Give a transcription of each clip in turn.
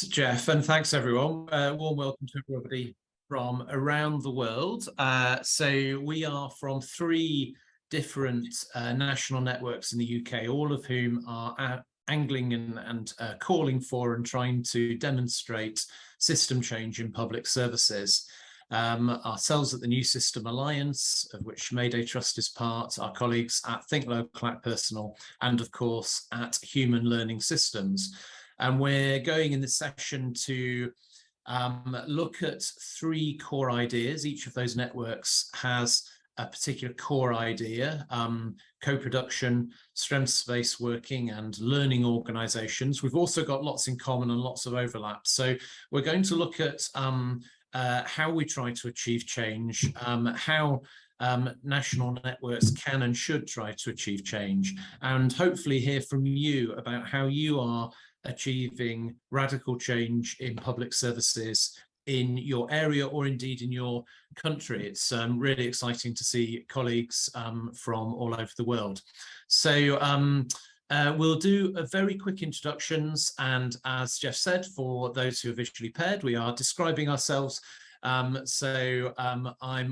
Jeff, and thanks everyone. Warm welcome to everybody from around the world. So we are from three different national networks in the UK, all of whom are angling and calling for and trying to demonstrate system change in public services. Ourselves at the New System Alliance, of which Mayday Trust is part, our colleagues at Think Local, Act Personal, and of course at Human.Learning.Systems. And we're going in this session to look at three core ideas. Each of those networks has a particular core idea: co-production, strengths-based working, and learning organizations. We've also got lots in common and lots of overlap. So we're going to look at how we try to achieve change, how national networks can and should try to achieve change, and hopefully hear from you about how you are achieving radical change in public services in your area or indeed in your country. It's really exciting to see colleagues from all over the world. So we'll do a very quick introductions, and as Jeff said, for those who are visually impaired, we are describing ourselves. I'm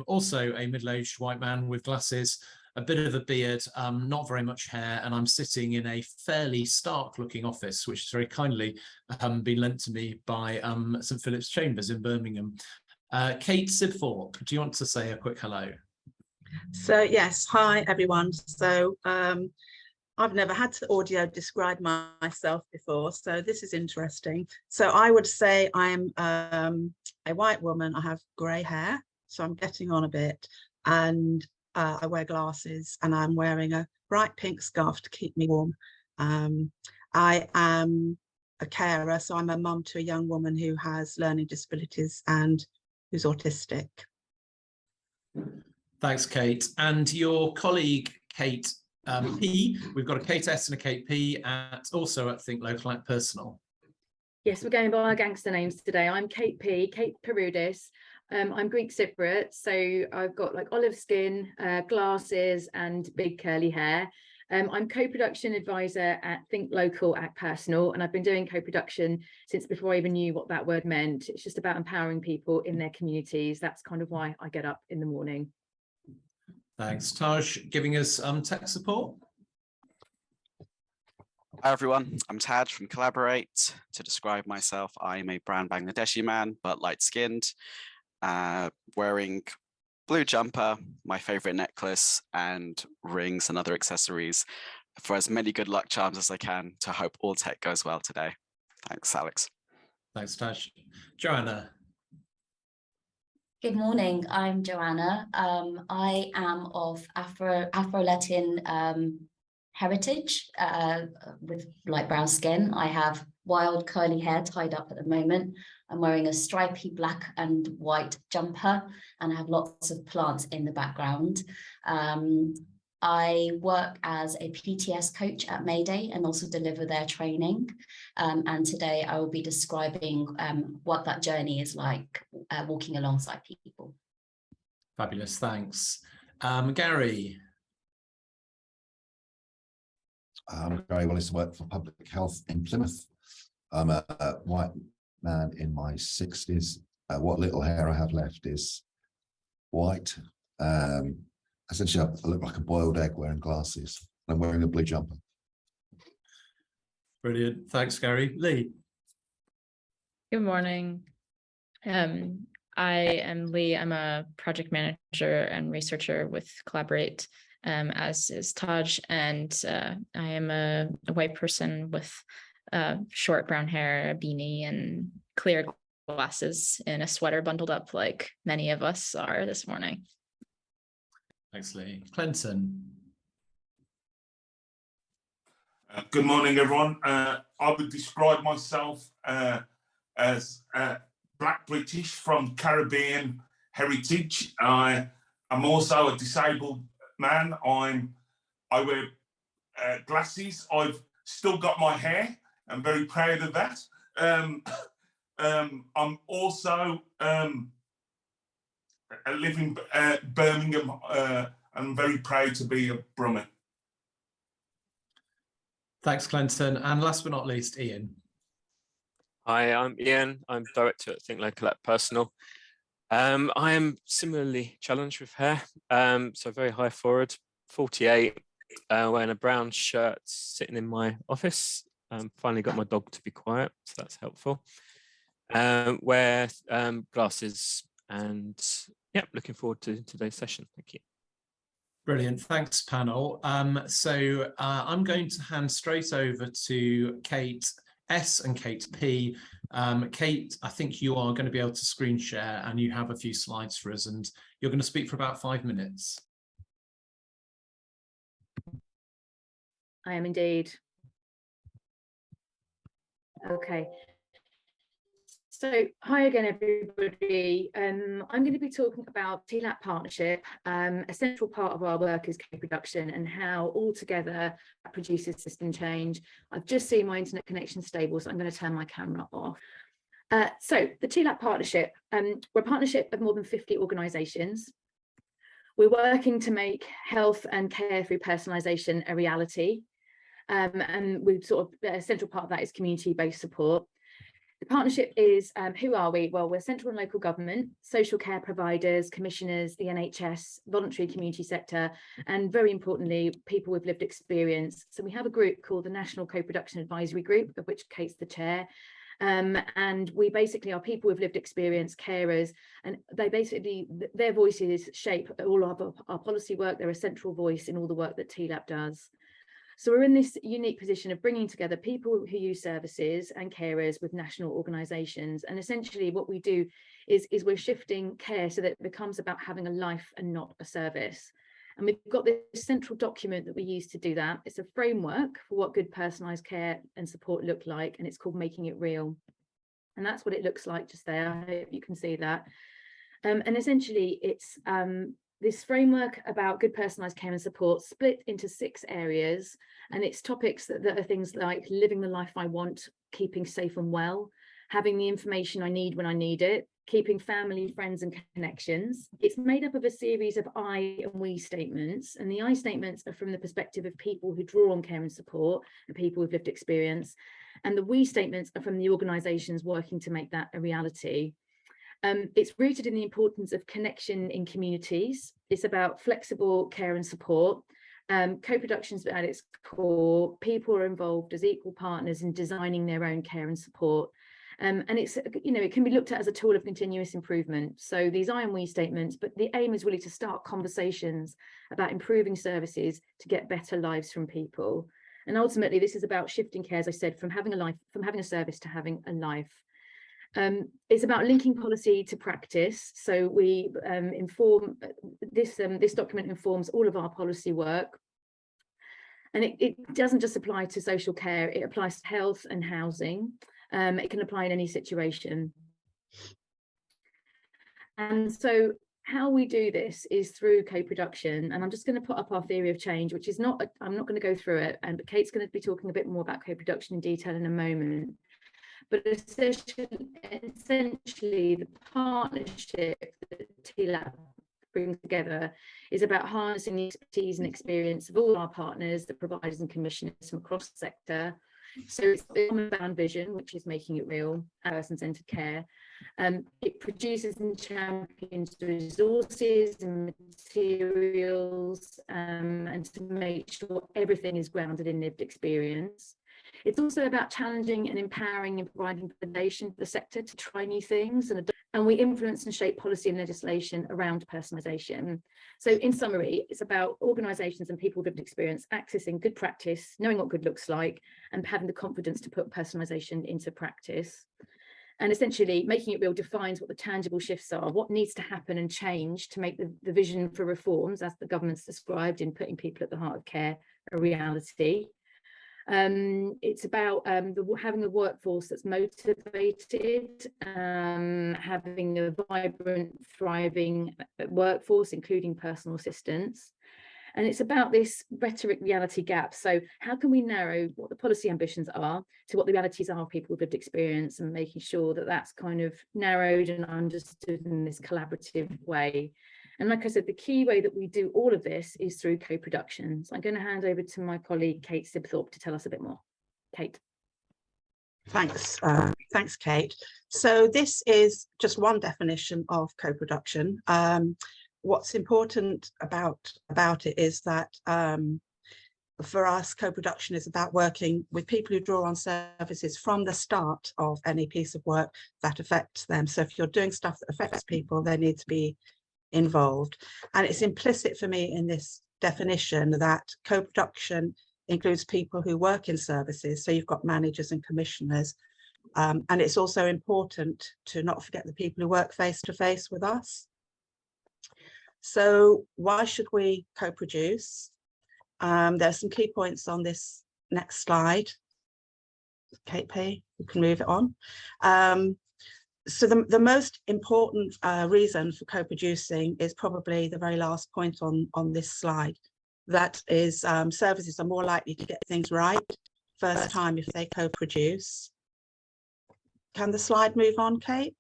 also a middle-aged white man with glasses, a bit of a beard, not very much hair, and I'm sitting in a fairly stark looking office, which has very kindly been lent to me by St Philip's Chambers in Birmingham. Kate Sibthorpe, do you want to say a quick hello? So yes, hi everyone. So I've never had to audio describe myself before, so this is interesting. So I would say I'm a white woman. I have grey hair, so I'm getting on a bit, and I wear glasses, and I'm wearing a bright pink scarf to keep me warm. I am a carer, so I'm a mum to a young woman who has learning disabilities and who's autistic. Thanks, Kate. And your colleague, Kate P. We've got a Kate S and a Kate P, also at Think Local, Act Personal. Yes, we're going by our gangster names today. I'm Kate P, Kate Perudis. I'm Greek Cypriot, so I've got like olive skin, glasses, and big curly hair. I'm co-production advisor at Think Local, Act Personal, and I've been doing co-production since before I even knew what that word meant. It's just about empowering people in their communities. That's kind of why I get up in the morning. Thanks. Taj, giving us tech support. Hi everyone, I'm Taj from Collaborate. To describe myself, I'm a brown Bangladeshi man, but light-skinned, wearing blue jumper, my favorite necklace, and rings and other accessories for as many good luck charms as I can to hope all tech goes well today. Thanks, Alex. Thanks, Taj. Joanna. Good morning, I'm Joanna. I am of Afro-Latin heritage with light brown skin. I have wild curly hair tied up at the moment. I'm wearing a stripy black and white jumper, and I have lots of plants in the background. I work as a PTS coach at Mayday and also deliver their training. And today I will be describing what that journey is like, walking alongside people. Fabulous, thanks. Gary. Gary Willis, work for public health in Plymouth. I'm a white man in my 60s. What little hair I have left is white. Essentially, I look like a boiled egg wearing glasses. I'm wearing a blue jumper. Brilliant. Thanks, Gary. Lee. Good morning. I am Lee. I'm a project manager and researcher with Collaborate, as is Taj, and I am a white person with short brown hair, a beanie, and clear glasses in a sweater bundled up like many of us are this morning. Thanks, Lee. Clinton. Good morning, everyone. I would describe myself as Black British from Caribbean heritage. I'm also a disabled man. I wear glasses. I've still got my hair. I'm very proud of that. I'm also I live in Birmingham. I'm very proud to be a Brummie. Thanks, Clinton. And last but not least, Ian. Hi, I'm Ian. I'm director at Think Local at Personal. I am similarly challenged with hair, so very high forward, 48, wearing a brown shirt, sitting in my office. Finally got my dog to be quiet, so that's helpful. Wear glasses, and yeah, looking forward to today's session. Thank you. Brilliant, thanks panel. I'm going to hand straight over to Kate S and Kate P. Kate, I think you are going to be able to screen share and you have a few slides for us and you're going to speak for about 5 minutes. I am indeed. Okay. So hi again, everybody. I'm going to be talking about TLAP partnership. A central part of our work is co-production and how all together that produces system change. I've just seen my internet connection stable, so I'm going to turn my camera off. So the TLAP partnership, we're a partnership of more than 50 organisations. We're working to make health and care through personalisation a reality. And we've sort of, a central part of that is community-based support. The partnership is, who are we? Well, we're central and local government, social care providers, commissioners, the NHS, voluntary community sector, and very importantly, people with lived experience. So we have a group called the National Co-Production Advisory Group, of which Kate's the chair. And we basically are people with lived experience, carers, and they basically, their voices shape all of our policy work. They're a central voice in all the work that TLAP does. So we're in this unique position of bringing together people who use services and carers with national organisations. And essentially what we do is we're shifting care so that it becomes about having a life and not a service. And we've got this central document that we use to do that. It's a framework for what good personalised care and support look like, and it's called Making It Real. And that's what it looks like just there. I hope you can see that. And essentially it's this framework about good personalised care and support split into 6 areas, and it's topics that are things like living the life I want, keeping safe and well, having the information I need when I need it, keeping family, friends and connections. It's made up of a series of I and we statements, and the I statements are from the perspective of people who draw on care and support and people with lived experience, and the we statements are from the organisations working to make that a reality. It's rooted in the importance of connection in communities. It's about flexible care and support. Co-production's at its core. People are involved as equal partners in designing their own care and support. And it's, you know, it can be looked at as a tool of continuous improvement. So these I and we statements, but the aim is really to start conversations about improving services to get better lives from people. And ultimately, this is about shifting care, as I said, from having a life, from having a service to having a life. It's about linking policy to practice. So we inform this document informs all of our policy work, and it doesn't just apply to social care, it applies to health and housing. It can apply in any situation. And so how we do this is through co-production, and I'm just going to put up our theory of change, which is not, I'm not going to go through it, but Kate's going to be talking a bit more about co-production in detail in a moment. But essentially the partnership that TLAP brings together is about harnessing the expertise and experience of all our partners, the providers and commissioners from across the sector. So it's the common bound vision, which is making it real, person-centred care. It produces and champions resources and materials, and to make sure everything is grounded in lived experience. It's also about challenging and empowering and providing foundation for the sector to try new things, and we influence and shape policy and legislation around personalisation. So in summary, it's about organisations and people with lived experience accessing good practice, knowing what good looks like, and having the confidence to put personalisation into practice. And essentially, Making It Real defines what the tangible shifts are, what needs to happen and change to make the vision for reforms, as the government's described in putting people at the heart of care, a reality. It's about having a workforce that's motivated, having a vibrant, thriving workforce, including personal assistants. And it's about this rhetoric reality gap. So how can we narrow what the policy ambitions are to what the realities are of people with lived experience, and making sure that that's kind of narrowed and understood in this collaborative way. And like I said, the key way that we do all of this is through co-production. So I'm going to hand over to my colleague, Kate Sibthorpe, to tell us a bit more. Kate. Thanks, thanks, Kate. So this is just one definition of co-production. What's important about it is that for us, co-production is about working with people who draw on services from the start of any piece of work that affects them. So if you're doing stuff that affects people, they need to be involved. And it's implicit for me in this definition that co-production includes people who work in services. So you've got managers and commissioners. And it's also important to not forget the people who work face-to-face with us. So why should we co-produce? There's some key points on this next slide. Kate P, you can move it on. So the most important reason for co-producing is probably the very last point on this slide. That is, services are more likely to get things right first time if they co-produce. Can the slide move on, Kate?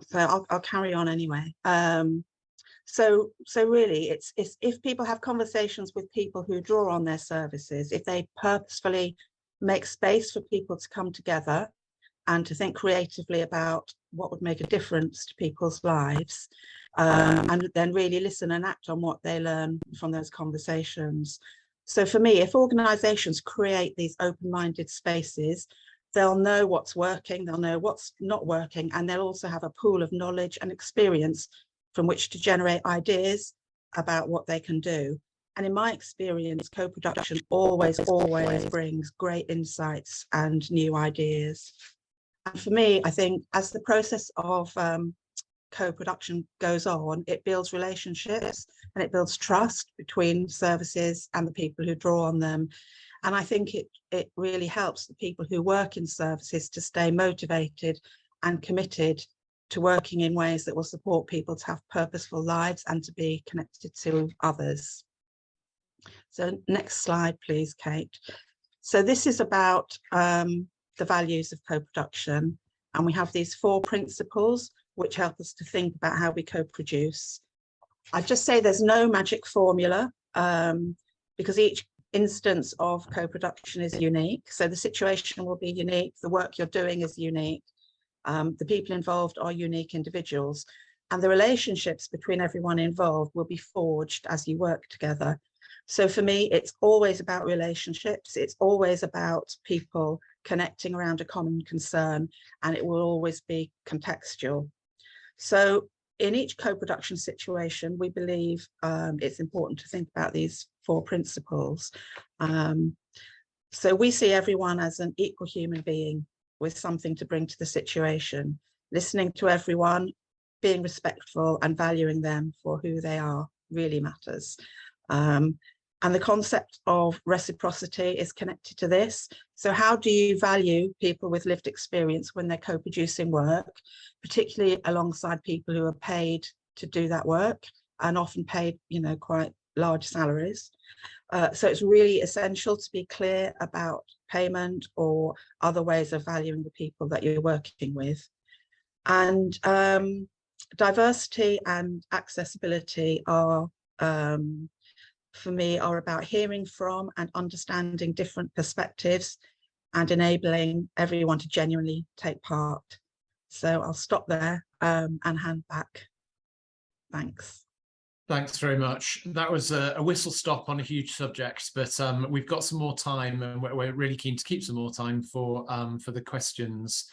So I'll carry on anyway. So really, it's if people have conversations with people who draw on their services, if they purposefully make space for people to come together and to think creatively about what would make a difference to people's lives, and then really listen and act on what they learn from those conversations. So for me, if organizations create these open-minded spaces, they'll know what's working, they'll know what's not working, and they'll also have a pool of knowledge and experience from which to generate ideas about what they can do. And in my experience, co-production always brings great insights and new ideas. And for me, I think as the process of co-production goes on, it builds relationships and it builds trust between services and the people who draw on them. And I think it really helps the people who work in services to stay motivated and committed to working in ways that will support people to have purposeful lives and to be connected to others. So next slide, please, Kate. So this is about the values of co-production. And we have these 4 principles which help us to think about how we co-produce. I'd just say there's no magic formula because each instance of co-production is unique. So the situation will be unique, the work you're doing is unique. The people involved are unique individuals, and the relationships between everyone involved will be forged as you work together. So for me, it's always about relationships. It's always about people connecting around a common concern, and it will always be contextual. So in each co-production situation, we believe it's important to think about these 4 principles. So we see everyone as an equal human being with something to bring to the situation, listening to everyone, being respectful and valuing them for who they are really matters. And the concept of reciprocity is connected to this. So how do you value people with lived experience when they're co-producing work, particularly alongside people who are paid to do that work and often paid, you know, quite large salaries? So it's really essential to be clear about payment or other ways of valuing the people that you're working with. And diversity and accessibility are, for me, are about hearing from and understanding different perspectives and enabling everyone to genuinely take part. So I'll stop there and hand back. Thanks. Thanks very much. That was a whistle stop on a huge subject, but we've got some more time, and we're really keen to keep some more time for the questions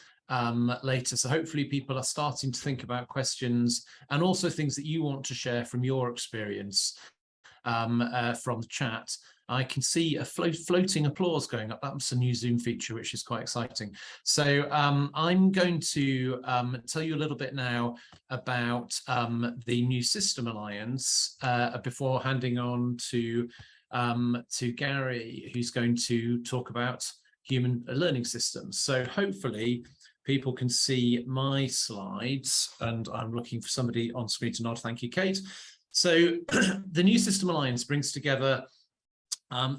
later. So hopefully people are starting to think about questions and also things that you want to share from your experience from the chat. I can see a floating applause going up. That's a new Zoom feature, which is quite exciting. So I'm going to tell you a little bit now about the New System Alliance before handing on to Gary, who's going to talk about human learning systems. So hopefully people can see my slides, and I'm looking for somebody on screen to nod. Thank you, Kate. So the New System Alliance brings together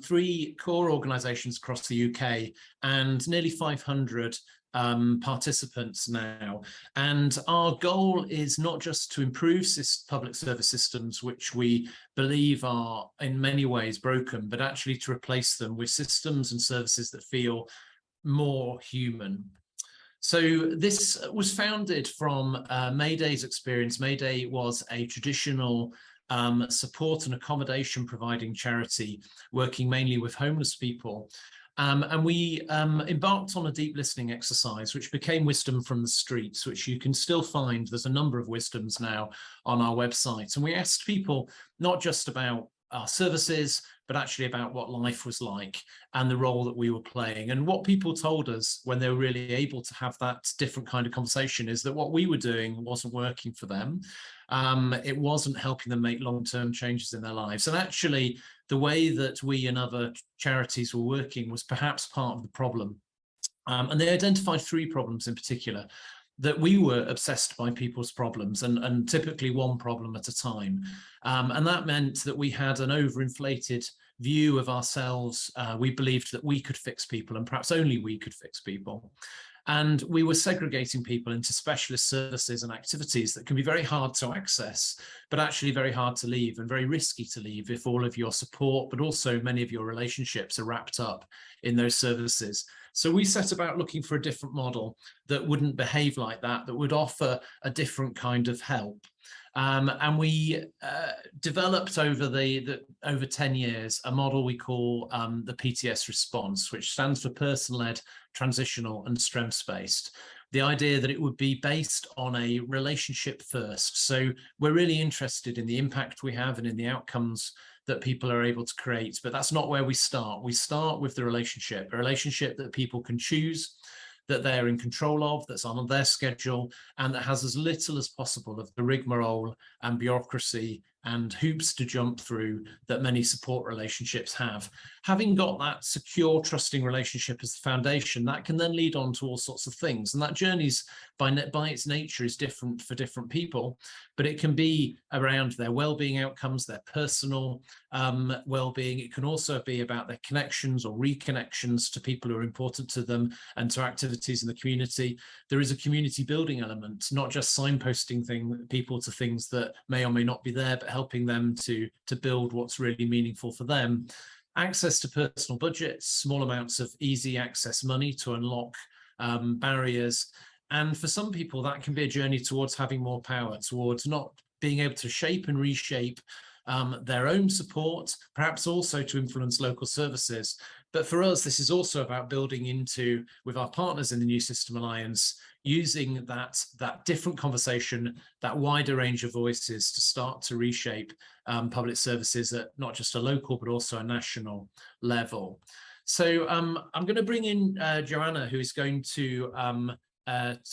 3 core organisations across the UK and nearly 500 participants now. And our goal is not just to improve public service systems, which we believe are in many ways broken, but actually to replace them with systems and services that feel more human. So this was founded from Mayday's experience. Mayday was a traditional support and accommodation providing charity working mainly with homeless people. And we embarked on a deep listening exercise, which became Wisdom from the Streets, which you can still find. There's a number of wisdoms now on our website. And we asked people not just about our services, but actually about what life was like and the role that we were playing. And what people told us when they were really able to have that different kind of conversation is that what we were doing wasn't working for them. It wasn't helping them make long-term changes in their lives. And actually, the way that we and other charities were working was perhaps part of the problem. And they identified 3 problems in particular, that we were obsessed by people's problems and typically one problem at a time. And that meant that we had an overinflated view of ourselves. We believed that we could fix people and perhaps only we could fix people. And we were segregating people into specialist services and activities that can be very hard to access, but actually very hard to leave and very risky to leave if all of your support, but also many of your relationships are wrapped up in those services. So we set about looking for a different model that wouldn't behave like that, that would offer a different kind of help. And we developed over 10 years a model we call the PTS response, which stands for person-led, transitional and strengths-based. The idea that it would be based on a relationship first. So we're really interested in the impact we have and in the outcomes that people are able to create, but that's not where we start. We start with the relationship, a relationship that people can choose, that they're in control of, that's on their schedule, and that has as little as possible of the rigmarole and bureaucracy and hoops to jump through that many support relationships have. Having got that secure, trusting relationship as the foundation, that can then lead on to all sorts of things. And that journey's by its nature is different for different people, but it can be around their well-being outcomes, their personal well-being. It can also be about their connections or reconnections to people who are important to them and to activities in the community. There is a community building element, not just signposting people to things that may or may not be there, but helping them to build what's really meaningful for them. Access to personal budgets, small amounts of easy access money to unlock barriers. And for some people, that can be a journey towards having more power, towards not being able to shape and reshape their own support, perhaps also to influence local services. But for us, this is also about building into, with our partners in the New System Alliance, using that different conversation, that wider range of voices to start to reshape public services at not just a local, but also a national level. So I'm going to bring in Joanna, who is going to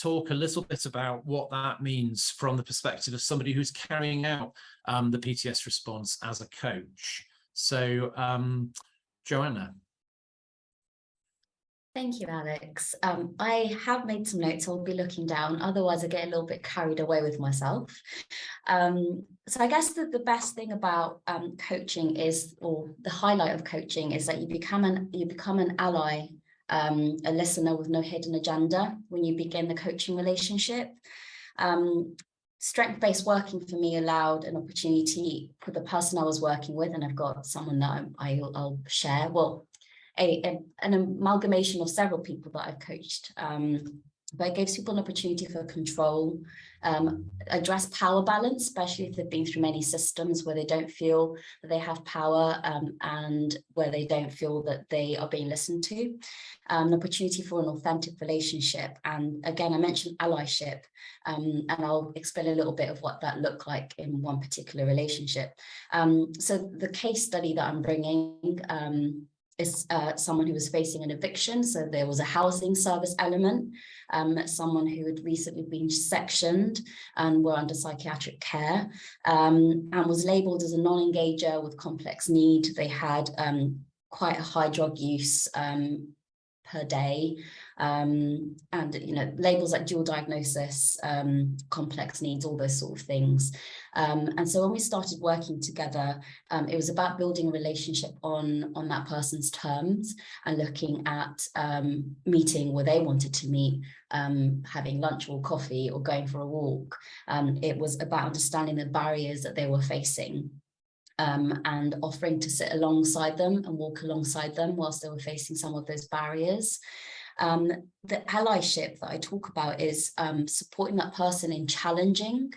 talk a little bit about what that means from the perspective of somebody who's carrying out the PTS response as a coach. So Joanna. Thank you, Alex. I have made some notes. I'll be looking down. Otherwise, I get a little bit carried away with myself. So I guess that the best thing about coaching is, or the highlight of coaching is that you become an ally, a listener with no hidden agenda when you begin the coaching relationship. Strength-based working for me allowed an opportunity for the person I was working with, and I've got someone that I'll share. Well, an amalgamation of several people that I've coached, but it gives people an opportunity for control, address power balance, especially if they've been through many systems where they don't feel that they have power and where they don't feel that they are being listened to, an opportunity for an authentic relationship. And again, I mentioned allyship, and I'll explain a little bit of what that looked like in one particular relationship. So the case study that I'm bringing is someone who was facing an eviction. So there was a housing service element, someone who had recently been sectioned and were under psychiatric care, and was labelled as a non-engager with complex need. They had quite a high drug use per day, and labels like dual diagnosis, complex needs, all those sort of things. And so when we started working together, it was about building a relationship on that person's terms and looking at meeting where they wanted to meet, having lunch or coffee or going for a walk. It was about understanding the barriers that they were facing, and offering to sit alongside them and walk alongside them whilst they were facing some of those barriers. The allyship that I talk about is supporting that person in challenging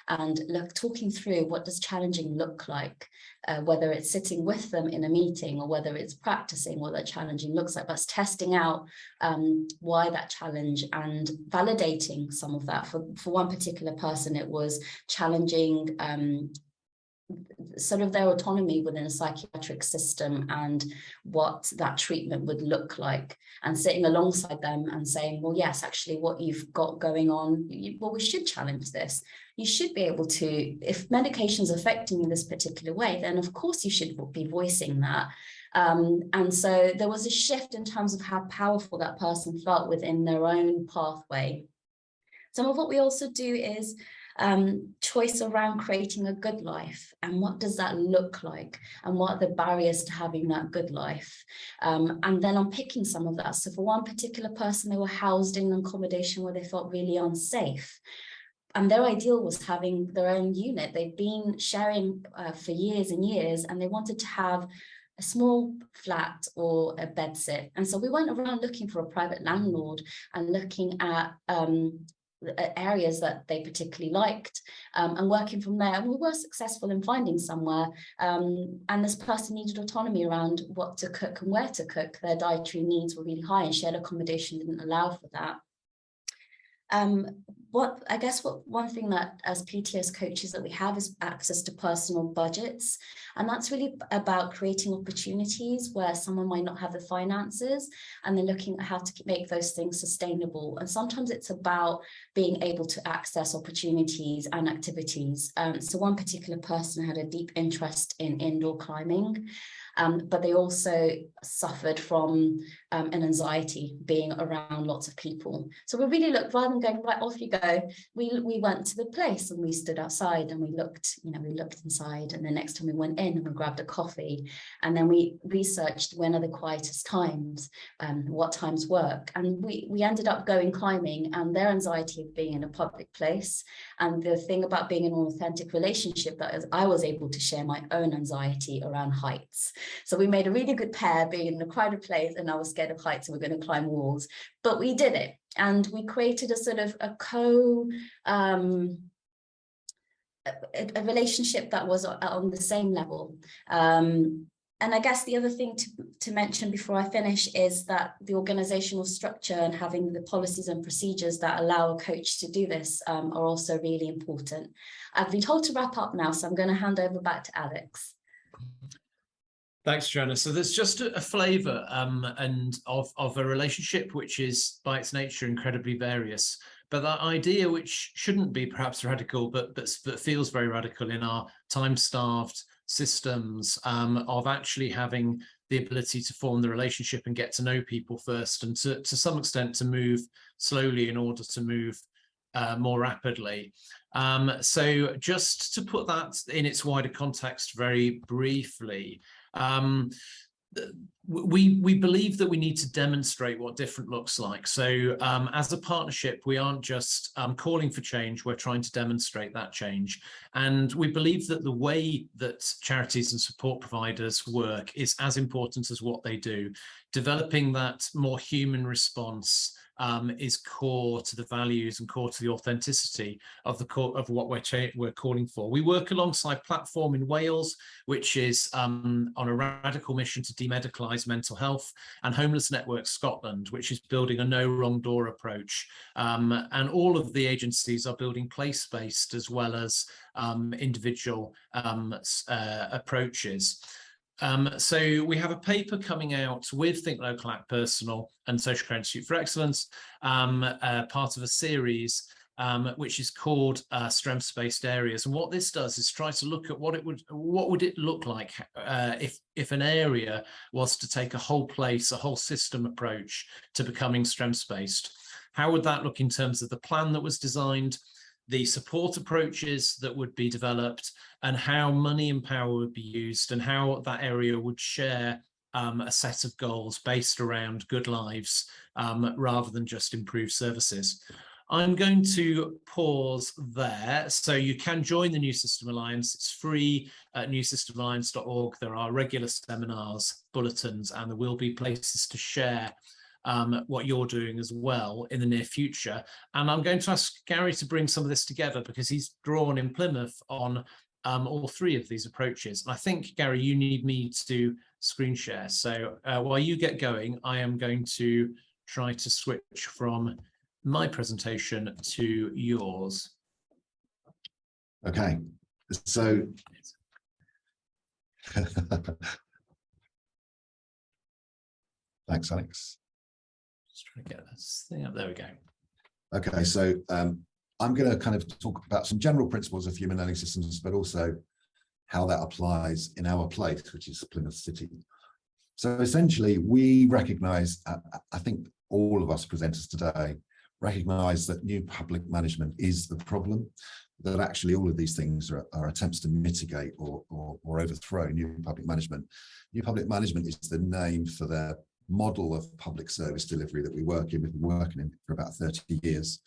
and talking through what does challenging look like, whether it's sitting with them in a meeting or whether it's practicing what that challenging looks like, but testing out why that challenge and validating some of that. For one particular person, it was challenging sort of their autonomy within a psychiatric system and what that treatment would look like, and sitting alongside them and saying, well, yes, actually what you've got going on, well, we should challenge this. You should be able to, if medication's affecting you this particular way, then of course you should be voicing that. And so there was a shift in terms of how powerful that person felt within their own pathway. Some of what we also do is choice around creating a good life, and what does that look like, and what are the barriers to having that good life, and then unpicking some of that. So for one particular person, they were housed in an accommodation where they felt really unsafe, and their ideal was having their own unit. They'd been sharing for years and years, and they wanted to have a small flat or a bedsit. And so we went around looking for a private landlord and looking at areas that they particularly liked, and working from there. And we were successful in finding somewhere, and this person needed autonomy around what to cook and where to cook. Their dietary needs were really high, and shared accommodation didn't allow for that. One thing that as PTS coaches that we have is access to personal budgets, and that's really about creating opportunities where someone might not have the finances, and they're looking at how to make those things sustainable. And sometimes it's about being able to access opportunities and activities. So one particular person had a deep interest in indoor climbing, but they also suffered from an anxiety being around lots of people. So we really looked, rather than going, right, off you go, we went to the place and we stood outside and we looked inside, and the next time we went in and we grabbed a coffee, and then we researched when are the quietest times, what times work, and we ended up going climbing, and their anxiety of being in a public place, and the thing about being in an authentic relationship, that is, I was able to share my own anxiety around heights. So we made a really good pair, being in a crowded place, and I was scared of heights and we're going to climb walls, but we did it. And we created a sort of a relationship that was on the same level. And I guess the other thing to mention before I finish is that the organizational structure and having the policies and procedures that allow a coach to do this are also really important. I've been told to wrap up now, so I'm going to hand over back to Alex. Thanks, Joanna. So there's just a flavour and of a relationship which is by its nature incredibly various, but that idea, which shouldn't be perhaps radical, but feels very radical in our time-starved systems, of actually having the ability to form the relationship and get to know people first, and to some extent to move slowly in order to move more rapidly. So just to put that in its wider context very briefly, we believe that we need to demonstrate what different looks like. So as a partnership, we aren't just calling for change, we're trying to demonstrate that change. And we believe that the way that charities and support providers work is as important as what they do. Developing that more human response is core to the values and core to the authenticity of what we're calling for. We work alongside Platform in Wales, which is on a radical mission to demedicalise mental health, and Homeless Network Scotland, which is building a no wrong door approach. And all of the agencies are building place-based as well as individual approaches. So we have a paper coming out with Think Local, Act Personal and Social Care Institute for Excellence, part of a series which is called strengths-based areas. And what this does is try to look at what would it look like if an area was to take a whole place, a whole system approach to becoming strengths-based. How would that look in terms of the plan that was designed, the support approaches that would be developed, and how money and power would be used, and how that area would share a set of goals based around good lives rather than just improved services. I'm going to pause there. So you can join the New System Alliance. It's free at newsystemalliance.org. There are regular seminars, bulletins, and there will be places to share what you're doing as well in the near future. And I'm going to ask Gary to bring some of this together because he's drawn in Plymouth on all three of these approaches. And I think, Gary, you need me to screen share. So while you get going, I am going to try to switch from my presentation to yours. Okay, so thanks, Alex. Just trying to get this thing up. There we go. Okay, so I'm going to kind of talk about some general principles of human learning systems, but also how that applies in our place, which is Plymouth City. So essentially, we recognize, I think all of us presenters today recognize that new public management is the problem, that actually all of these things are attempts to mitigate or overthrow new public management. New public management is the name for the model of public service delivery that we work in. We've been working in for about 30 years.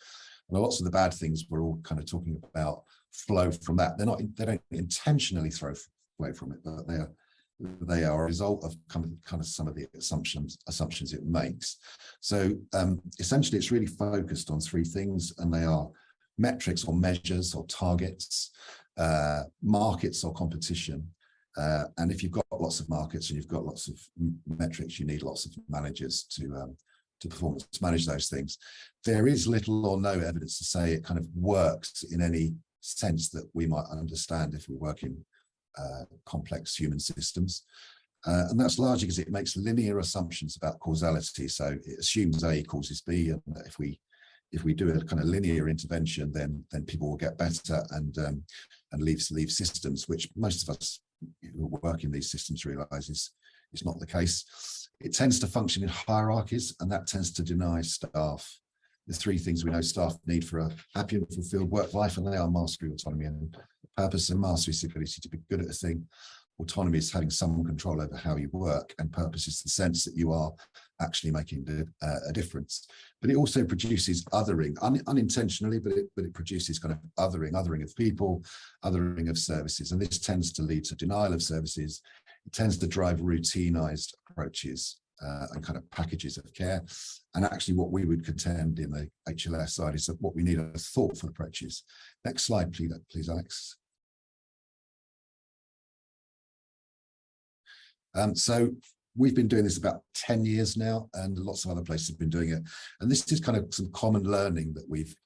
And lots of the bad things we're all kind of talking about flow from that. They don't intentionally flow from it, but they are a result of kind of some of the assumptions it makes. So essentially, it's really focused on three things, and they are metrics or measures or targets, markets or competition. And if you've got lots of markets and you've got lots of metrics, you need lots of managers to performance manage those things. There is little or no evidence to say it kind of works in any sense that we might understand if we work in complex human systems. And that's largely because it makes linear assumptions about causality. So it assumes A causes B, and if we do a kind of linear intervention, then people will get better and leave systems, which most of us who work in these systems realize is not the case. It tends to function in hierarchies, and that tends to deny staff the three things we know staff need for a happy and fulfilled work life, and they are mastery, autonomy, and purpose. And mastery is the ability to be good at a thing. Autonomy is having some control over how you work, and purpose is the sense that you are actually making a difference. But it also produces othering, unintentionally, but it produces kind of othering of people, othering of services, and this tends to lead to denial of services. It tends to drive routinized approaches and kind of packages of care. And actually what we would contend in the HLS side is that what we need are thoughtful approaches. Next slide, please, Alex. So we've been doing this about 10 years now, and lots of other places have been doing it. And this is kind of some common learning that we've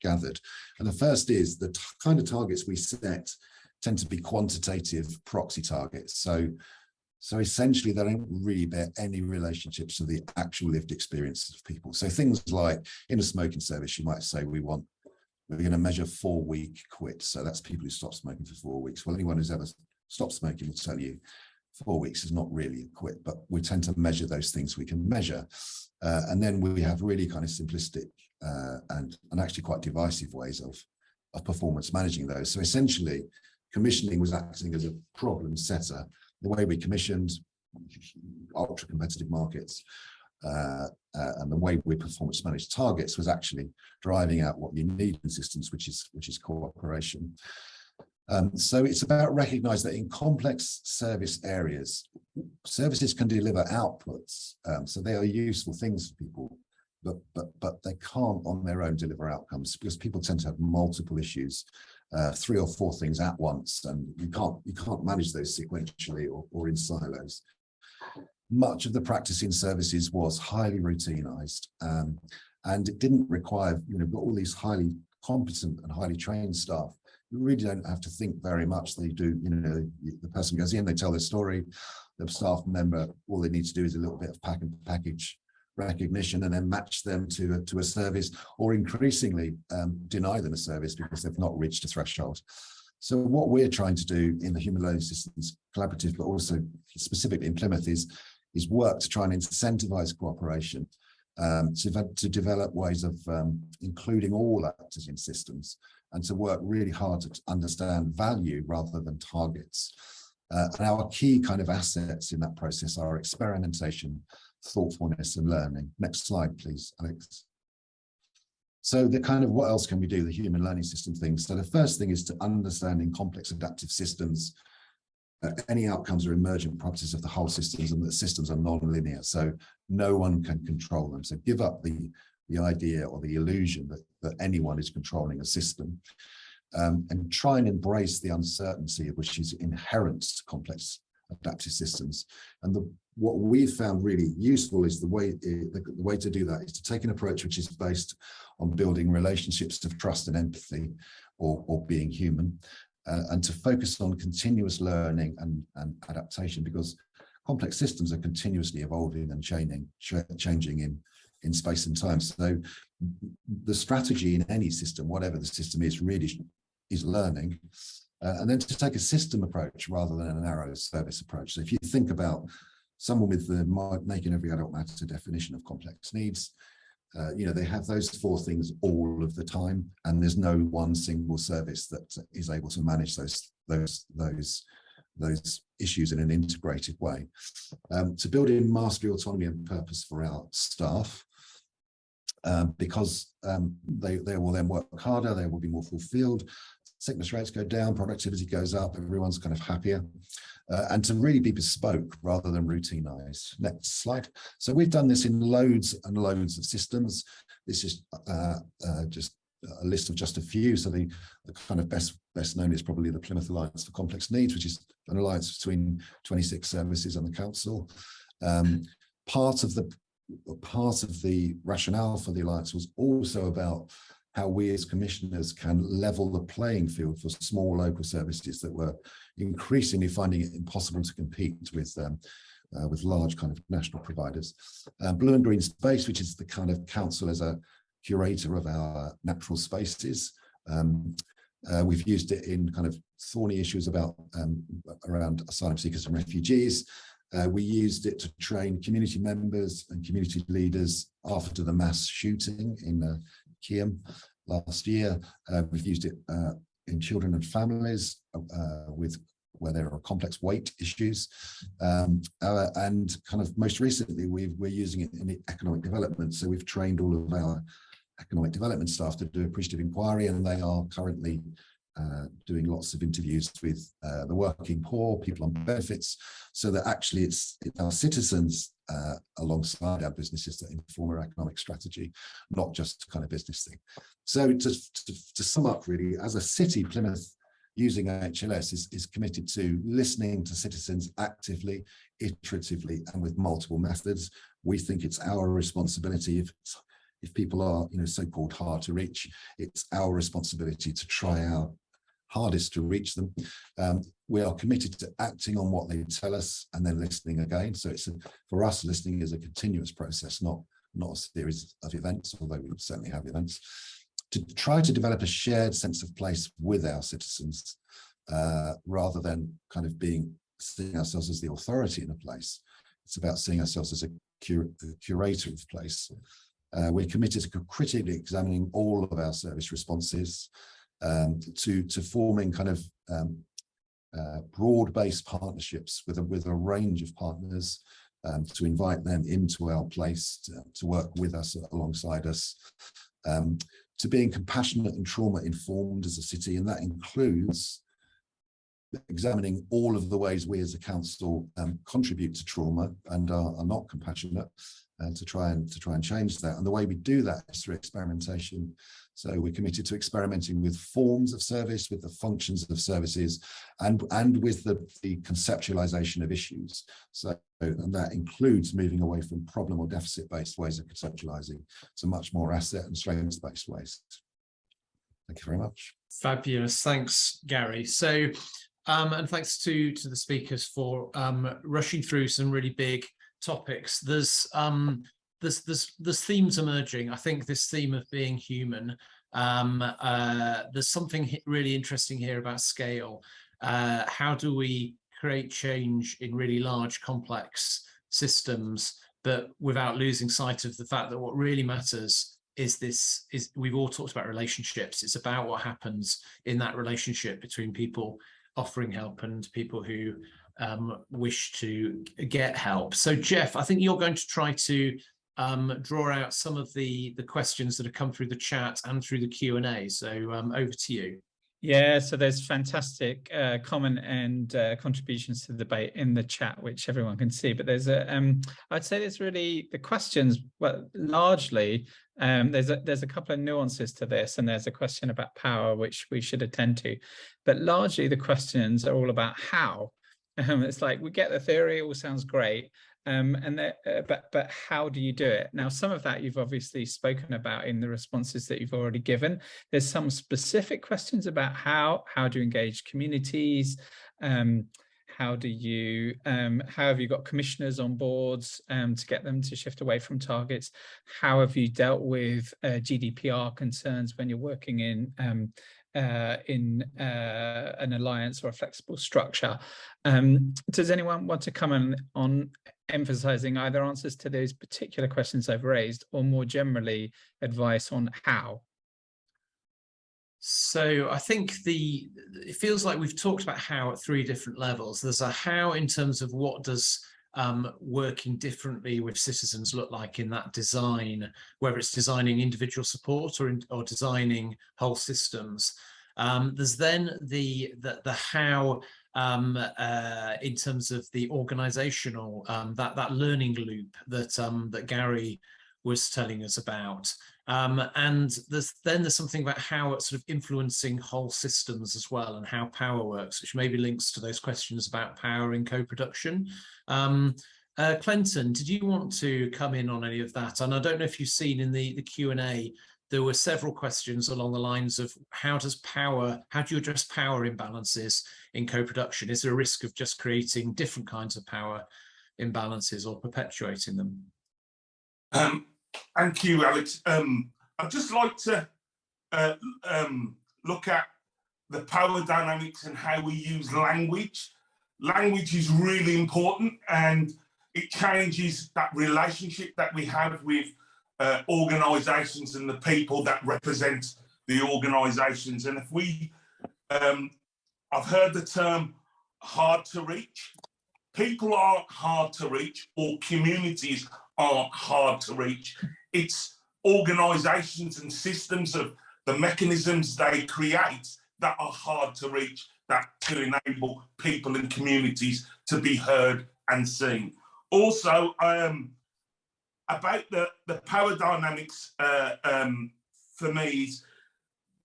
gathered. And the first is the kind of targets we set tend to be quantitative proxy targets. So essentially, they don't really bear any relationships to the actual lived experiences of people. So things like in a smoking service, you might say we're going to measure 4-week quit. So that's people who stop smoking for 4 weeks. Well, anyone who's ever stopped smoking will tell you 4 weeks is not really a quit, but we tend to measure those things we can measure. And then we have really kind of simplistic and actually quite divisive ways of performance managing those. So essentially, commissioning was acting as a problem setter. The way we commissioned ultra competitive markets and the way we performance managed targets was actually driving out what you need in systems, which is cooperation. So it's about recognizing that in complex service areas, services can deliver outputs. So they are useful things for people, but they can't on their own deliver outcomes because people tend to have multiple issues, 3 or 4 things at once, and you can't manage those sequentially or in silos. Much of the practice in services was highly routinized, and it didn't require, all these highly competent and highly trained staff. You really don't have to think very much. They do, the person goes in, they tell their story, the staff member, all they need to do is a little bit of package recognition and then match them to a service, or increasingly deny them a service because they've not reached a threshold. So what we're trying to do in the Human Learning Systems Collaborative, but also specifically in Plymouth, is work to try and incentivize cooperation, to develop ways of including all actors in systems, and to work really hard to understand value rather than targets. And our key kind of assets in that process are experimentation, thoughtfulness, and learning. Next slide, please, Alex. So the kind of what else can we do, the human learning system things. So the first thing is to understanding complex adaptive systems. Any outcomes are emergent properties of the whole systems, and the systems are non-linear, so no one can control them. So give up the idea or the illusion that anyone is controlling a system, and try and embrace the uncertainty which is inherent to complex adaptive systems. And what we've found really useful is the way to do that is to take an approach which is based on building relationships of trust and empathy, or being human, and to focus on continuous learning and adaptation, because complex systems are continuously evolving and changing in space and time. So the strategy in any system, whatever the system is, really is learning, and then to take a system approach rather than a narrow service approach. So if you think about someone with the Making Every Adult Matter definition of complex needs, they have those four things all of the time, and there's no one single service that is able to manage those issues in an integrated way. To build in mastery, autonomy, and purpose for our staff, because they will then work harder, they will be more fulfilled, sickness rates go down, productivity goes up, everyone's kind of happier, and to really be bespoke rather than routinized. Next slide. So we've done this in loads and loads of systems. This is just a list of just a few. So the kind of best known is probably the Plymouth Alliance for Complex Needs, which is an alliance between 26 services and the council. Part of the rationale for the alliance was also about how we as commissioners can level the playing field for small local services that were increasingly finding it impossible to compete with large kind of national providers. Blue and Green Space, which is the kind of council as a curator of our natural spaces. We've used it in kind of thorny issues around asylum seekers and refugees. We used it to train community members and community leaders after the mass shooting in Kiam last year. We've used it in children and families where there are complex weight issues, and kind of most recently we're using it in economic development. So we've trained all of our economic development staff to do appreciative inquiry, and they are currently doing lots of interviews with the working poor, people on benefits, so that actually it's our citizens alongside our businesses that inform our economic strategy, not just kind of business thing. So to sum up, really, as a city, Plymouth, using HLS, is committed to listening to citizens actively, iteratively, and with multiple methods. We think it's our responsibility, if people are so-called hard to reach, it's our responsibility to try our hardest to reach them. We are committed to acting on what they tell us and then listening again. So for us, listening is a continuous process, not a series of events, although we certainly have events. To try to develop a shared sense of place with our citizens, rather than kind of seeing ourselves as the authority in a place. It's about seeing ourselves as a curator of the place. We're committed to critically examining all of our service responses, to forming kind of broad-based partnerships with a range of partners, to invite them into our place to work with us, alongside us, to being compassionate and trauma-informed as a city, and that includes examining all of the ways we as a council contribute to trauma and are not compassionate, and to try and change that. And the way we do that is through experimentation. So we're committed to experimenting with forms of service, with the functions of services, and with the conceptualization of issues. So, and that includes moving away from problem or deficit-based ways of conceptualizing to much more asset and strengths-based ways. Thank you very much. Fabulous. Thanks, Gary. So, and thanks to the speakers for rushing through some really big topics. There's there's themes emerging. I think this theme of being human. There's something really interesting here about scale. How do we create change in really large, complex systems, but without losing sight of the fact that what really matters is we've all talked about relationships. It's about what happens in that relationship between people offering help and people who wish to get help. So Jeff, I think you're going to try to draw out some of the questions that have come through the chat and through the Q&A. So over to you. Yeah, so there's fantastic comment and contributions to the debate in the chat, which everyone can see. But there's I'd say there's really the questions, well, largely there's a couple of nuances to this, and there's a question about power, which we should attend to. But largely the questions are all about how. It's like, we get the theory, it all sounds great. But how do you do it? Now, some of that you've obviously spoken about in the responses that you've already given. There's some specific questions about how do you engage communities? How have you got commissioners on boards to get them to shift away from targets? How have you dealt with GDPR concerns when you're working in an alliance or a flexible structure? Does anyone want to comment on emphasizing either answers to those particular questions I've raised, or more generally advice on how? So I think it feels like we've talked about how at three different levels. There's a how in terms of what does working differently with citizens look like in that design, whether it's designing individual support or designing whole systems. There's then the how in terms of the organizational, that learning loop that Gary was telling us about. And there's something about how it's sort of influencing whole systems as well, and how power works, which maybe links to those questions about power in co-production. Clinton, did you want to come in on any of that? And I don't know if you've seen in the Q&A, there were several questions along the lines of how do you address power imbalances in co-production? Is there a risk of just creating different kinds of power imbalances or perpetuating them? Thank you, Alex. I'd just like to look at the power dynamics and how we use language. Language is really important, and it changes that relationship that we have with organisations and the people that represent the organisations. And if we, I've heard the term hard to reach. People aren't hard to reach, or communities aren't hard to reach. It's organisations and systems of the mechanisms they create that are hard to reach, that to enable people and communities to be heard and seen. Also, about the power dynamics, for me,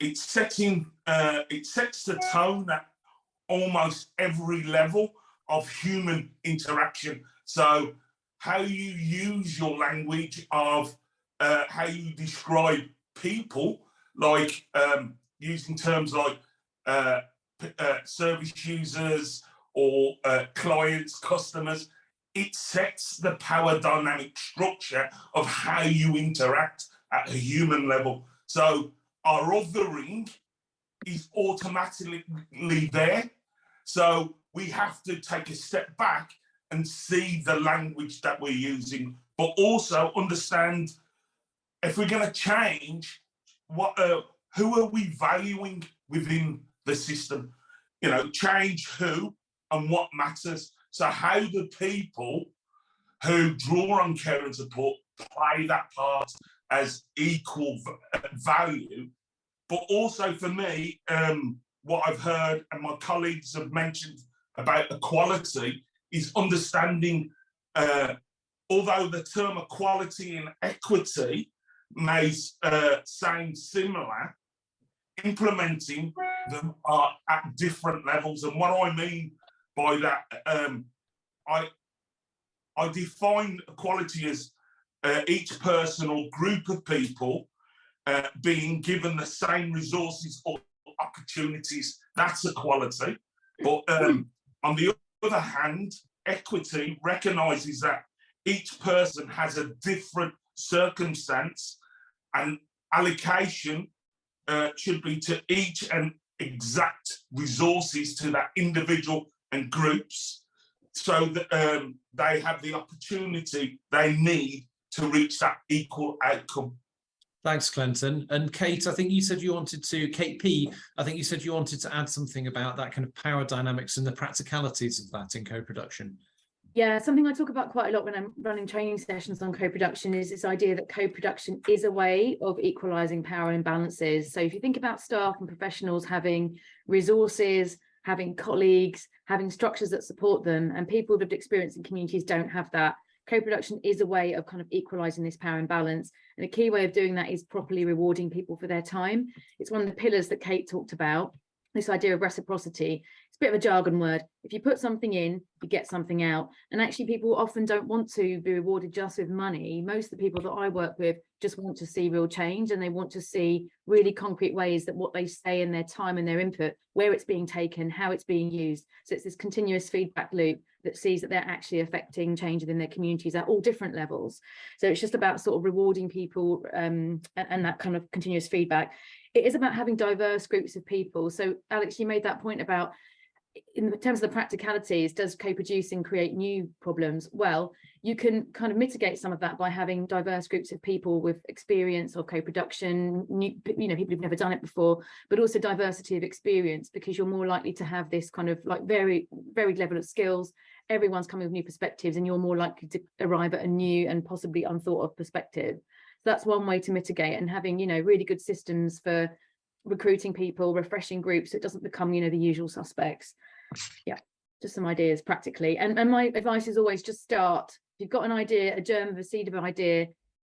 it sets the tone at almost every level of human interaction. So how you use your language of how you describe people, like using terms like service users or clients, customers, it sets the power dynamic structure of how you interact at a human level. So our othering is automatically there. So we have to take a step back and see the language that we're using, but also understand, if we're going to change, who are we valuing within the system? You know, change who and what matters. So how do people who draw on care and support play that part as equal value? But also for me, what I've heard and my colleagues have mentioned about equality is understanding, although the term equality and equity may sound similar, implementing them are at different levels. And what I mean by that, I define equality as each person or group of people being given the same resources or opportunities. That's equality. But on the other hand, equity recognises that each person has a different circumstance, and allocation should be to each and exact resources to that individual and groups, so that they have the opportunity they need to reach that equal outcome. Thanks, Clinton. And Kate, I think you said you wanted to, Kate P, I think you said you wanted to add something about that kind of power dynamics and the practicalities of that in co-production. Yeah, something I talk about quite a lot when I'm running training sessions on co-production is this idea that co-production is a way of equalising power imbalances. So if you think about staff and professionals having resources, having colleagues, having structures that support them, and people with lived experience in communities don't have that, co-production is a way of kind of equalising this power imbalance. And a key way of doing that is properly rewarding people for their time. It's one of the pillars that Kate talked about, this idea of reciprocity. It's a bit of a jargon word. If you put something in, you get something out. And actually people often don't want to be rewarded just with money. Most of the people that I work with just want to see real change, and they want to see really concrete ways that what they say and their time and their input, where it's being taken, how it's being used. So it's this continuous feedback loop that sees that they're actually affecting change within their communities at all different levels. So it's just about sort of rewarding people and that kind of continuous feedback. It is about having diverse groups of people. So Alex, you made that point about, in terms of the practicalities, does co-producing create new problems? Well, you can kind of mitigate some of that by having diverse groups of people with experience of co-production, people who've never done it before, but also diversity of experience, because you're more likely to have this kind of like varied level of skills. Everyone's coming with new perspectives, and you're more likely to arrive at a new and possibly unthought of perspective. So that's one way to mitigate, and having, really good systems for recruiting people, refreshing groups, so it doesn't become, the usual suspects. Yeah, just some ideas practically. And my advice is always just start. If you've got an idea, a germ of a seed of an idea,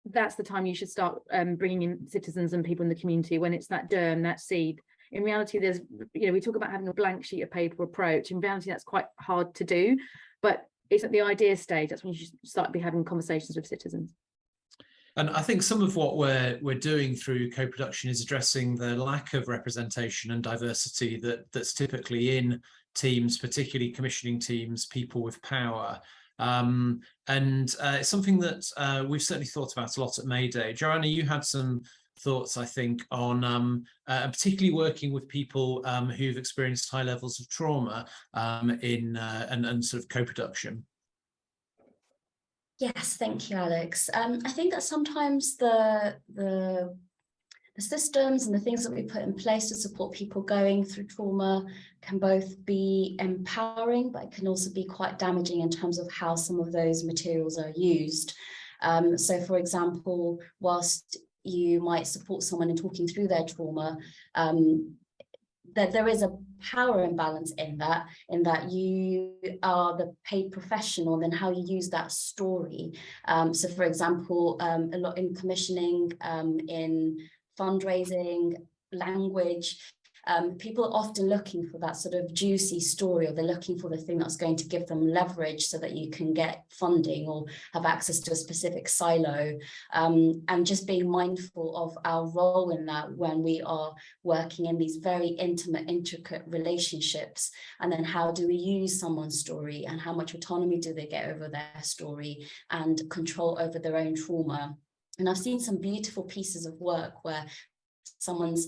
that's the time you should start bringing in citizens and people in the community, when it's that germ, that seed. In reality, there's, we talk about having a blank sheet of paper approach. In reality, that's quite hard to do, but it's at the idea stage. That's when you should start having conversations with citizens. And I think some of what we're doing through co-production is addressing the lack of representation and diversity that's typically in teams, particularly commissioning teams, people with power. It's something that we've certainly thought about a lot at Mayday. Joanna, you had some thoughts, I think, on particularly working with people who've experienced high levels of trauma and sort of co-production. Yes, thank you, Alex. I think that sometimes the systems and the things that we put in place to support people going through trauma can both be empowering, but it can also be quite damaging in terms of how some of those materials are used. So, for example, whilst you might support someone in talking through their trauma, that there is a power imbalance in that you are the paid professional, then how you use that story. So for example, a lot in commissioning, in fundraising, language, people are often looking for that sort of juicy story, or they're looking for the thing that's going to give them leverage so that you can get funding or have access to a specific silo, and just being mindful of our role in that when we are working in these very intimate, intricate relationships. And then how do we use someone's story, and how much autonomy do they get over their story and control over their own trauma? And I've seen some beautiful pieces of work where someone's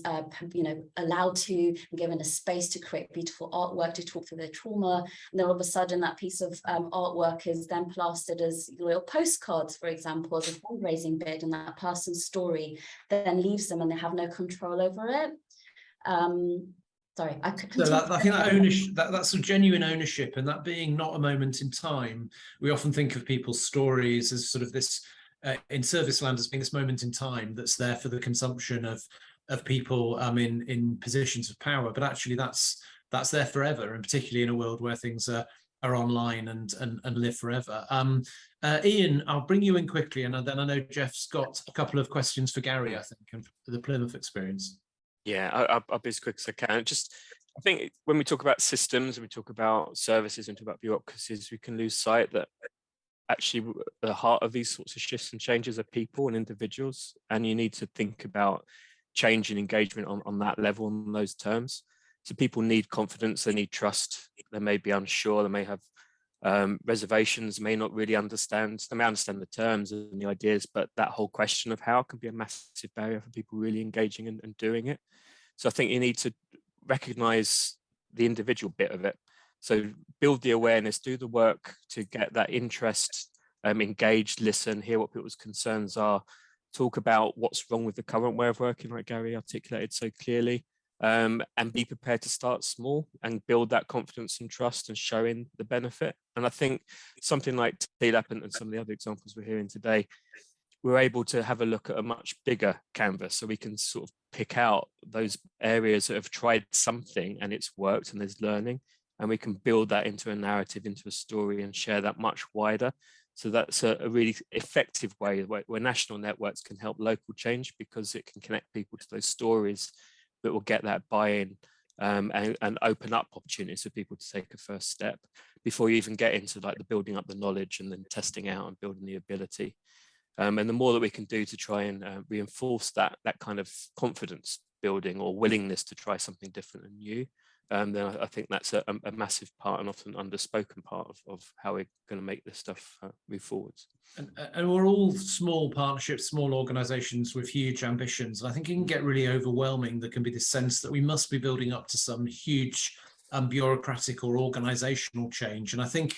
allowed to, given a space to create beautiful artwork to talk through their trauma, and then all of a sudden that piece of artwork is then plastered as little postcards, for example, as a fundraising bid, and that person's story then leaves them and they have no control over it. Sorry, I could continue. So I think that ownership, that's a genuine ownership, and that being not a moment in time. We often think of people's stories as sort of this in service land as being this moment in time that's there for the consumption of people in positions of power, but actually that's there forever, and particularly in a world where things are online and live forever. Ian, I'll bring you in quickly, and then I know Jeff's got a couple of questions for Gary, I think, and for the Plymouth experience. Yeah, I'll be as quick as I can. I think when we talk about systems and we talk about services and talk about bureaucracies, we can lose sight that actually the heart of these sorts of shifts and changes are people and individuals, and you need to think about change and engagement on that level, on those terms. So people need confidence, they need trust, they may be unsure, they may have Reservations may not really understand, they may understand the terms and the ideas, but that whole question of how can be a massive barrier for people really engaging and doing it. So I think you need to recognize the individual bit of it. So build the awareness, do the work to get that interest, engaged, listen, hear what people's concerns are, talk about what's wrong with the current way of working, like Gary articulated so clearly, and be prepared to start small and build that confidence and trust and showing the benefit. And I think something like TLAP and some of the other examples we're hearing today, we're able to have a look at a much bigger canvas, so we can sort of pick out those areas that have tried something and it's worked and there's learning, and we can build that into a narrative, into a story, and share that much wider. So that's a really effective way where national networks can help local change, because it can connect people to those stories that will get that buy-in, and open up opportunities for people to take a first step before you even get into like the building up the knowledge and then testing out and building the ability. And the more that we can do to try and reinforce that kind of confidence building or willingness to try something different and new, then I think that's a massive part and often underspoken part of how we're going to make this stuff move forwards. And we're all small partnerships, small organizations with huge ambitions. And I think it can get really overwhelming. There can be this sense that we must be building up to some huge bureaucratic or organizational change. And I think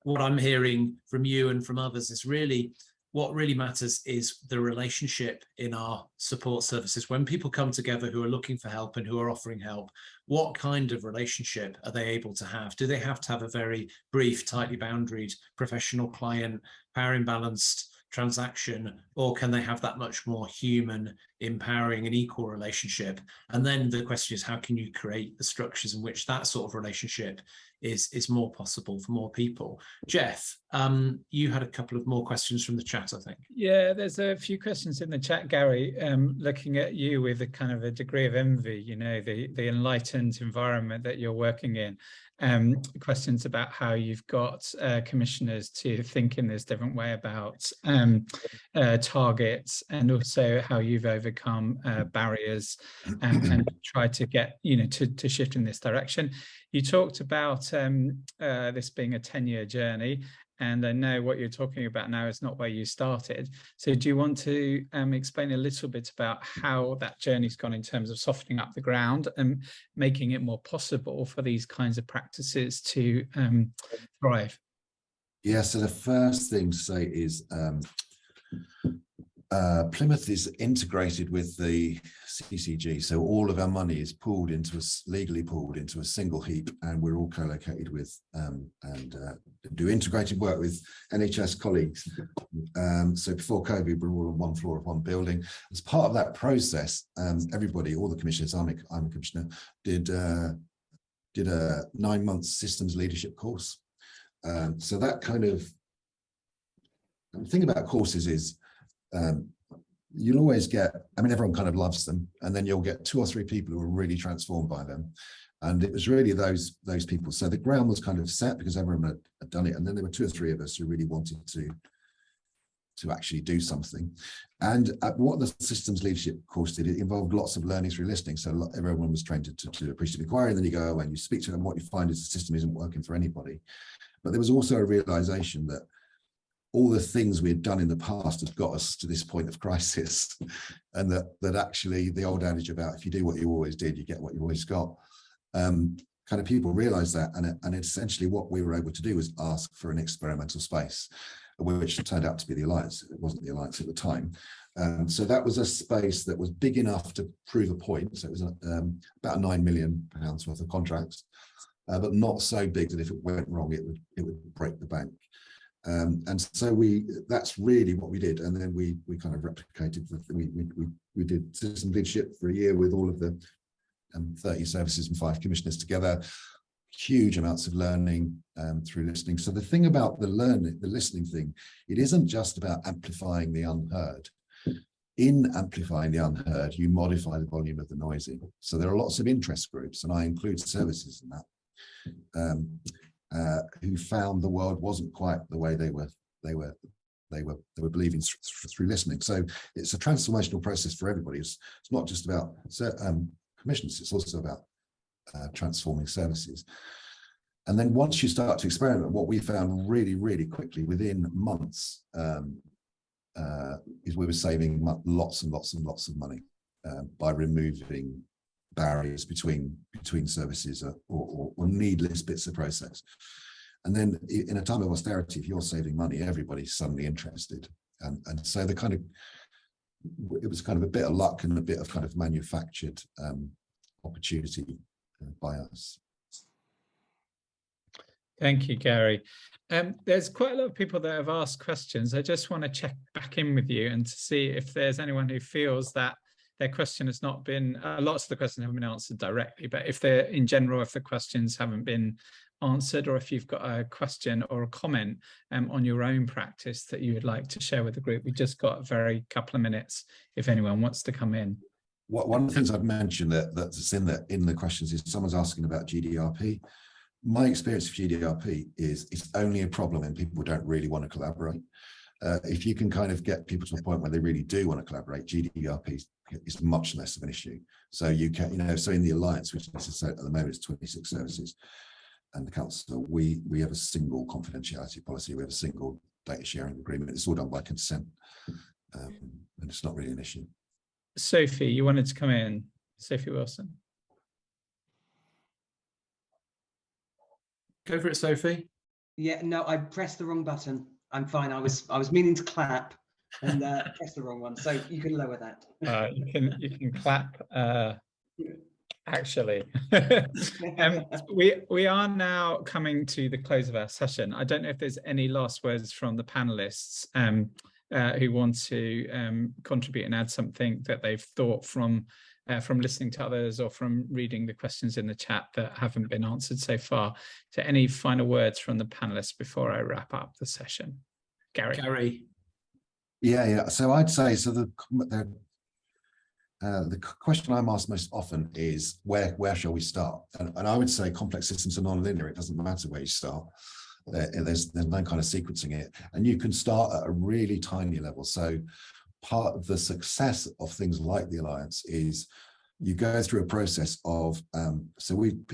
what I'm hearing from you and from others is really, what really matters is the relationship in our support services. When people come together who are looking for help and who are offering help, what kind of relationship are they able to have? Do they have to have a very brief, tightly boundaried professional client, power imbalanced transaction, or can they have that much more human, empowering and equal relationship? And then the question is, how can you create the structures in which that sort of relationship is more possible for more people? Jeff, you had a couple of more questions from the chat, I think. Yeah, there's a few questions in the chat, Gary, looking at you with a kind of a degree of envy, you know, the enlightened environment that you're working in. Questions about how you've got commissioners to think in this different way about targets, and also how you've overcome barriers and tried to get, you know, to shift in this direction. You talked about this being a 10-year journey, and I know what you're talking about now is not where you started. So do you want to explain a little bit about how that journey's gone in terms of softening up the ground and making it more possible for these kinds of practices to thrive? Yeah, so the first thing to say is Plymouth is integrated with the CCG, so all of our money is pooled into legally pooled into a single heap, and we're all co-located with and do integrated work with NHS colleagues. So before COVID, we were all on one floor of one building. As part of that process, everybody, all the commissioners, I'm a commissioner, did a 9-month systems leadership course. So that kind of, the thing about courses is, you'll always get, I mean, everyone kind of loves them, and then you'll get 2 or 3 people who are really transformed by them. And it was really those people. So the ground was kind of set because everyone had done it. And then there were 2 or 3 of us who really wanted to actually do something. And what the systems leadership course did, it involved lots of learning through listening. So everyone was trained to do appreciative inquiry, and then you go and you speak to them. What you find is the system isn't working for anybody. But there was also a realization that all the things we had done in the past had got us to this point of crisis, and that actually the old adage about if you do what you always did, you get what you always got, kind of people realized that, and essentially what we were able to do was ask for an experimental space, which turned out to be the Alliance. It wasn't the Alliance at the time. So that was a space that was big enough to prove a point. So it was about £9 million worth of contracts, but not so big that if it went wrong, it would break the bank. And so that's really what we did. And then we kind of replicated, we did system leadership for a year with all of the 30 services and 5 commissioners together, huge amounts of learning through listening. So the thing about the listening thing, it isn't just about amplifying the unheard. In amplifying the unheard, you modify the volume of the noisy. So there are lots of interest groups, and I include services in that, who found the world wasn't quite the way they were believing through listening. So it's a transformational process for everybody. It's not just about commissions, it's also about transforming services. And then once you start to experiment, what we found really, really quickly within months is we were saving lots and lots and lots of money by removing barriers between services or needless bits of process. And then in a time of austerity, if you're saving money, everybody's suddenly interested. And so it was kind of a bit of luck and a bit of kind of manufactured opportunity by us. Thank you, Gary. There's quite a lot of people that have asked questions. I just want to check back in with you and to see if there's anyone who feels that their question has not been, lots of the questions haven't been answered directly, but if they're in general, if the questions haven't been answered, or if you've got a question or a comment on your own practice that you would like to share with the group, we just got a very couple of minutes if anyone wants to come in. One of the things I've mentioned that's in the questions is someone's asking about GDRP. My experience of GDRP is it's only a problem when people don't really want to collaborate. If you can kind of get people to a point where they really do want to collaborate, GDRP is much less of an issue. So you can, so in the Alliance, which is at the moment is 26 services, and the Council, we have a single confidentiality policy. We have a single data sharing agreement. It's all done by consent, and it's not really an issue. Sophie, you wanted to come in. Sophie Wilson. Go for it, Sophie. Yeah, no, I pressed the wrong button. I'm fine. I was meaning to clap and pressed the wrong one. So you can lower that. You can clap. Actually, we are now coming to the close of our session. I don't know if there's any last words from the panelists who want to contribute and add something that they've thought from listening to others or from reading the questions in the chat that haven't been answered so far. So any final words from the panelists before I wrap up the session? Gary. Yeah. So I'd say, so the question I'm asked most often is where shall we start? And I would say complex systems are non-linear. It doesn't matter where you start. There's no kind of sequencing it, and you can start at a really tiny level. So part of the success of things like the Alliance is you go through a process of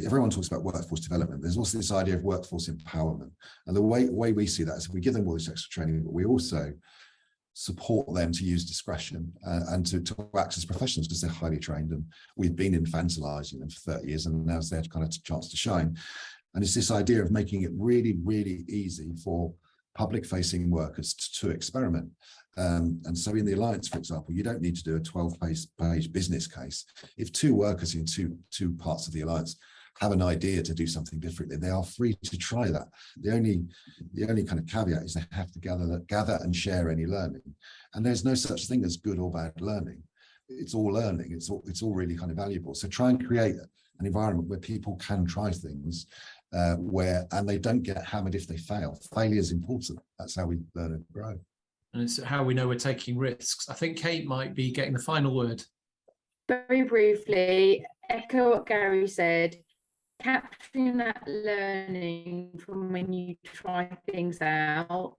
everyone talks about workforce development. There's also this idea of workforce empowerment, and the way we see that is we give them all this extra training, but we also support them to use discretion and to act as professionals because they're highly trained, and we've been infantilizing them for 30 years, and now's their kind of chance to shine. And it's this idea of making it really, really easy for public-facing workers to experiment. And so in the Alliance, for example, you don't need to do a 12-page business case. If two workers in two parts of the Alliance have an idea to do something differently, they are free to try that. The only kind of caveat is they have to gather and share any learning. And there's no such thing as good or bad learning. It's all learning. It's all really kind of valuable. So try and create an environment where people can try things and they don't get hammered if they fail. Failure is important. That's how we learn and grow. And it's how we know we're taking risks. I think Kate might be getting the final word. Very briefly, echo what Gary said, capturing that learning from when you try things out.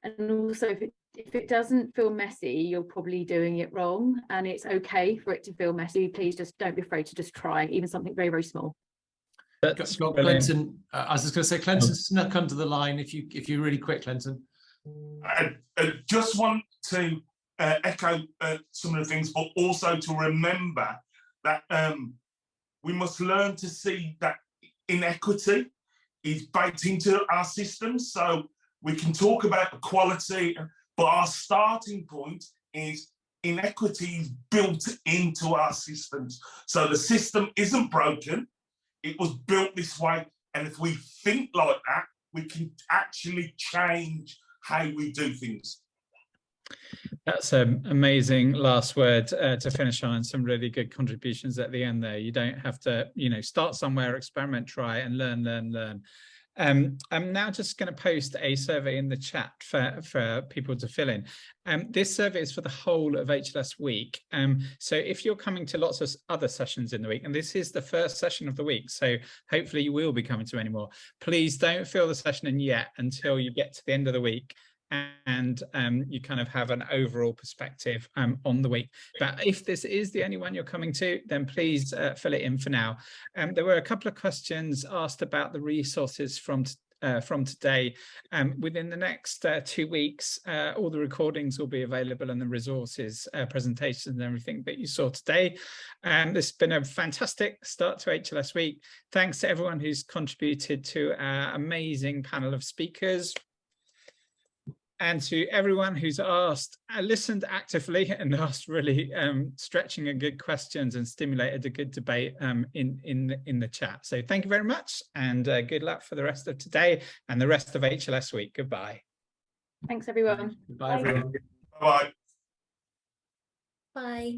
And also, if it doesn't feel messy, you're probably doing it wrong. And it's okay for it to feel messy. Please just don't be afraid to just try, even something very, very small. Got Clinton. I was just going to say, Clinton snuck under the line. If you're really quick, Clinton. I just want to echo some of the things, but also to remember that we must learn to see that inequity is baked into our systems. So we can talk about equality, but our starting point is inequity is built into our systems. So the system isn't broken. It was built this way. And if we think like that, we can actually change how we do things. That's an amazing last word to finish on, and some really good contributions at the end there. You don't have to, start somewhere, experiment, try, and learn. I'm now just going to post a survey in the chat for people to fill in. This survey is for the whole of HLS week. So if you're coming to lots of other sessions in the week, and this is the first session of the week, so hopefully you will be coming to any more, please don't fill the session in yet until you get to the end of the week. and you kind of have an overall perspective on the week. But if this is the only one you're coming to, then please fill it in for now. There were a couple of questions asked about the resources from today. Within the next 2 weeks, all the recordings will be available and the resources, presentations and everything that you saw today. This has been a fantastic start to HLS Week. Thanks to everyone who's contributed to our amazing panel of speakers, and to everyone who's asked, listened actively and asked really stretching and good questions and stimulated a good debate in the chat. So thank you very much, and good luck for the rest of today and the rest of HLS Week. Goodbye. Thanks, everyone. Goodbye, everyone. Bye. Bye.